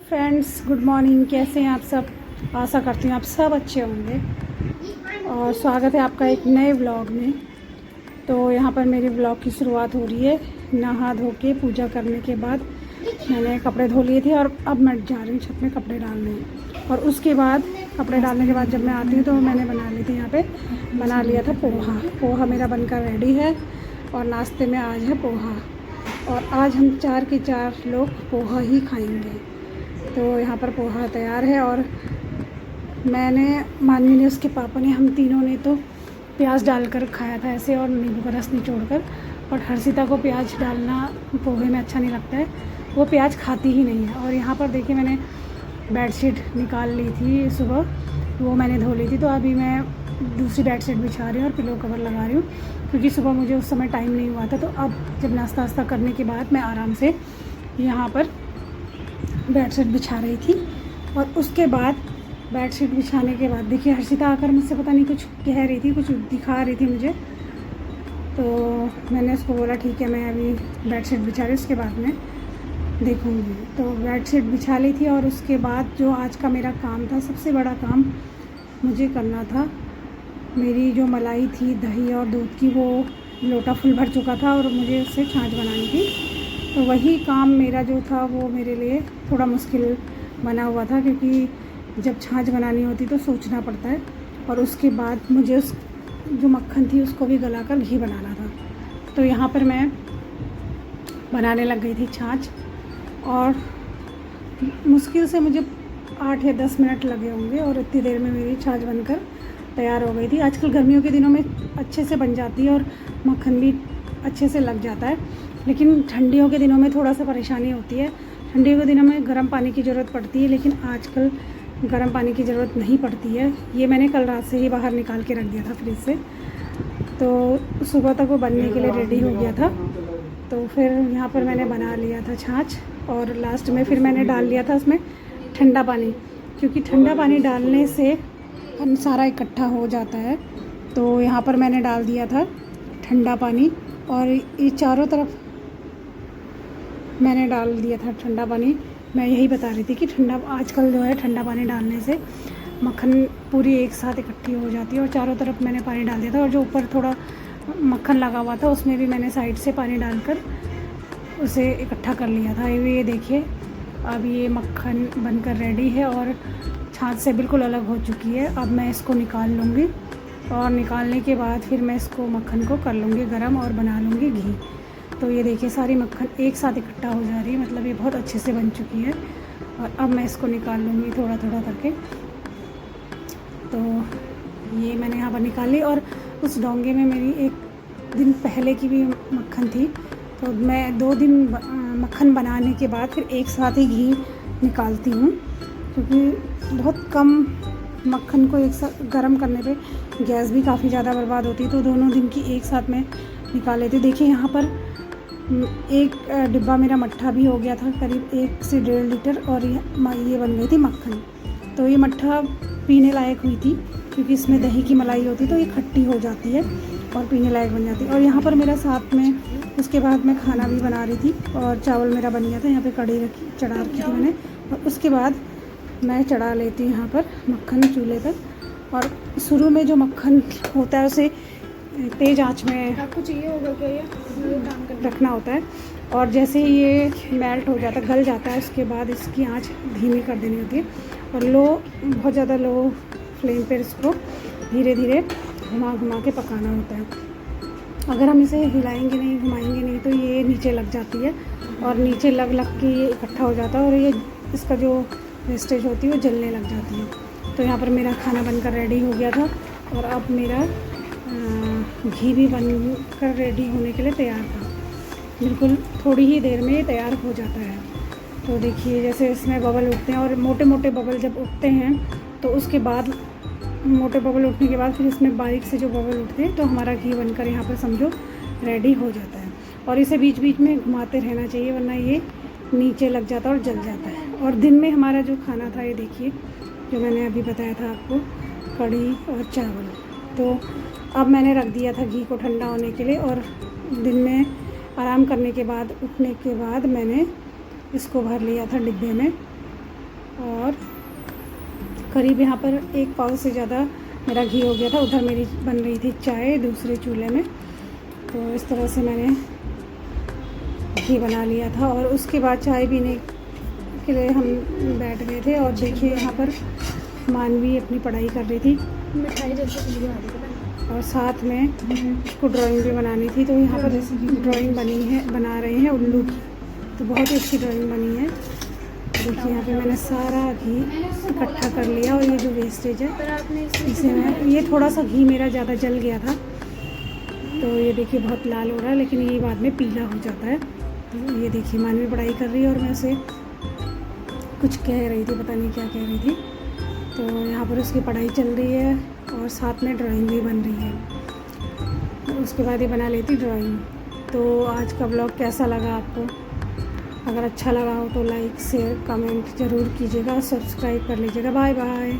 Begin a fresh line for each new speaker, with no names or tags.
Friends, good morning. कैसे हैं आप सब? आशा करती हूँ आप सब अच्छे होंगे और स्वागत है आपका एक नए व्लॉग में। तो यहाँ पर मेरी व्लॉग की शुरुआत हो रही है। नहा धो के पूजा करने के बाद मैंने कपड़े धो लिए थे और अब मैं जा रही हूँ छत में कपड़े डालने। और उसके बाद कपड़े डालने के बाद जब मैं आती हूँ तो मैंने बना ली थी, यहाँ पे बना लिया था पोहा मेरा बनकर रेडी है। और नाश्ते में आज है पोहा, और आज हम 4 के 4 लोग पोहा ही खाएंगे। तो यहाँ पर पोहा तैयार है और मैंने, मानवी ने, उसके पापा ने, हम तीनों ने तो प्याज डालकर खाया था ऐसे, और नींबू का रस निचोड़कर। और हर्षिता को प्याज डालना पोहे में अच्छा नहीं लगता है, वो प्याज खाती ही नहीं है। और यहाँ पर देखिए मैंने बेडशीट निकाल ली थी सुबह, वो मैंने धो ली थी। तो अभी मैं दूसरी बेडशीट बिछा रही हूँ और पिलो कवर लगा रही हूँ, क्योंकि सुबह मुझे उस समय टाइम नहीं हुआ था। तो अब जब नाश्ता वास्ता करने के बाद मैं आराम से यहाँ पर बेडशीट बिछा रही थी। और उसके बाद बेडशीट बिछाने के बाद देखिए हर्षिता आकर मुझसे पता नहीं कुछ कह रही थी, कुछ दिखा रही थी मुझे। तो मैंने उसको बोला ठीक है, मैं अभी बेडशीट बिछा रही, उसके बाद मैं देखूँगी। तो बेडशीट बिछा ली थी और उसके बाद जो आज का मेरा काम था, सबसे बड़ा काम मुझे करना था। मेरी जो मलाई थी दही और दूध की, वो लोटा फुल भर चुका था और मुझे उससे छाछ बनानी थी। तो वही काम मेरा जो था वो मेरे लिए थोड़ा मुश्किल बना हुआ था, क्योंकि जब छाछ बनानी होती तो सोचना पड़ता है। और उसके बाद मुझे उस जो मक्खन थी उसको भी गलाकर घी बनाना था। तो यहाँ पर मैं बनाने लग गई थी छाछ, और मुश्किल से मुझे 8 या 10 मिनट लगे होंगे, और इतनी देर में मेरी छाछ बनकर तैयार हो गई थी। आजकल गर्मियों के दिनों में अच्छे से बन जाती है और मक्खन भी अच्छे से लग जाता है, लेकिन ठंडियों के दिनों में थोड़ा सा परेशानी होती है। ठंडियों के दिनं में गर्म पानी की ज़रूरत पड़ती है, लेकिन आजकल गर्म पानी की ज़रूरत नहीं पड़ती है। ये मैंने कल रात से ही बाहर निकाल के रख दिया था फ्रिज से, तो सुबह तक वो बनने के लिए रेडी हो गया था। तो फिर यहाँ पर मैंने बना लिया था छाछ, और लास्ट में फिर मैंने डाल लिया था उसमें ठंडा पानी, क्योंकि ठंडा पानी डालने से हम सारा इकट्ठा हो जाता है। तो यहाँ पर मैंने डाल दिया था ठंडा पानी, और ये चारों तरफ मैंने डाल दिया था ठंडा पानी। मैं यही बता रही थी कि आजकल जो है ठंडा पानी डालने से मक्खन पूरी एक साथ इकट्ठी हो जाती है। और चारों तरफ मैंने पानी डाल दिया था, और जो ऊपर थोड़ा मक्खन लगा हुआ था उसमें भी मैंने साइड से पानी डालकर उसे इकट्ठा कर लिया था। ये देखिए अब ये मक्खन बनकर रेडी है और छाछ से बिल्कुल अलग हो चुकी है। अब मैं इसको निकाल लूँगी, और निकालने के बाद फिर मैं इसको मक्खन को कर लूँगी गरम और बना लूँगी घी। तो ये देखिए सारी मक्खन एक साथ इकट्ठा हो जा रही है, मतलब ये बहुत अच्छे से बन चुकी है। और अब मैं इसको निकाल लूँगी थोड़ा थोड़ा करके। तो ये मैंने यहाँ पर निकाली, और उस डोंगे में मेरी एक दिन पहले की भी मक्खन थी। तो मैं 2 दिन मक्खन बनाने के बाद फिर एक साथ ही घी निकालती हूँ, क्योंकि बहुत कम मक्खन को एक साथ गर्म करने पे गैस भी काफ़ी ज़्यादा बर्बाद होती है। तो दोनों दिन की एक साथ में निकाल लेती। देखिए यहाँ पर एक डिब्बा मेरा मट्ठा भी हो गया था, करीब 1 से 1.5 लीटर, और ये बन गई थी मक्खन। तो ये मट्ठा पीने लायक हुई थी, क्योंकि इसमें दही की मलाई होती तो ये खट्टी हो जाती है और पीने लायक बन जाती है। और यहाँ पर मेरा साथ में उसके बाद मैं खाना भी बना रही थी, और चावल मेरा बन गया था। यहाँ पे कढ़ी चढ़ा रखी थी मैंने, और उसके बाद मैं चढ़ा लेती हूँ यहाँ पर मक्खन चूल्हे पर। और शुरू में जो मक्खन होता है उसे तेज़ आंच में आपको चाहिए होगा क्या, ये रखना होता है। और जैसे ही ये मेल्ट हो जाता है, गल जाता है, उसके बाद इसकी आंच धीमी कर देनी होती है, और बहुत ज़्यादा लो फ्लेम पर इसको धीरे धीरे घुमा घुमा के पकाना होता है। अगर हम इसे हिलाएंगे नहीं, घुमाएंगे नहीं, तो ये नीचे लग जाती है, और नीचे लग के ये इकट्ठा हो जाता है, और ये इसका जो वेस्टेज होती है वो जलने लग जाती है। तो यहाँ पर मेरा खाना बनकर रेडी हो गया था, और अब मेरा घी भी बनकर रेडी होने के लिए तैयार था। बिल्कुल थोड़ी ही देर में ये तैयार हो जाता है। तो देखिए जैसे इसमें बबल उठते हैं, और मोटे मोटे बबल जब उठते हैं तो उसके बाद, मोटे बबल उठने के बाद फिर इसमें बारीक से जो बबल उठते हैं, तो हमारा घी बनकर यहाँ पर समझो रेडी हो जाता है। और इसे बीच बीच में घुमाते रहना चाहिए, वरना ये नीचे लग जाता है और जल जाता है। और दिन में हमारा जो खाना था, ये देखिए जो मैंने अभी बताया था आपको, कढ़ी और चावल। तो अब मैंने रख दिया था घी को ठंडा होने के लिए, और दिन में आराम करने के बाद, उठने के बाद मैंने इसको भर लिया था डिब्बे में। और करीब यहाँ पर 1 पाव से ज़्यादा मेरा घी हो गया था। उधर मेरी बन रही थी चाय दूसरे चूल्हे में, तो इस तरह से मैंने घी बना लिया था। और उसके बाद चाय पीने के लिए हम बैठ गए थे। और देखिए यहाँ पर मानवी अपनी पढ़ाई कर रही थी,
मिठाई जैसे कुछ बना दी पता
और साथ में उसको ड्राइंग भी बनानी थी। तो यहाँ पर ड्राइंग बना रहे हैं उल्लू की, तो बहुत ही अच्छी ड्राइंग बनी है। देखिए यहाँ पे मैंने सारा घी इकट्ठा कर लिया। और ये जो वेस्टेज है
पर आपने
इसे मैं, ये थोड़ा सा घी मेरा ज़्यादा जल गया था, तो ये देखिए बहुत लाल हो रहा है, लेकिन ये बाद में पीला हो जाता है। तो ये देखिए मानवी पढ़ाई कर रही है और मैं उसे कुछ कह रही थी, पता नहीं क्या कह रही थी। तो यहाँ पर उसकी पढ़ाई चल रही है और साथ में ड्राइंग भी बन रही है। तो उसके बाद ये बना लेती ड्राइंग। तो आज का ब्लॉग कैसा लगा आपको? अगर अच्छा लगा हो तो लाइक शेयर कमेंट ज़रूर कीजिएगा और सब्सक्राइब कर लीजिएगा। Bye bye.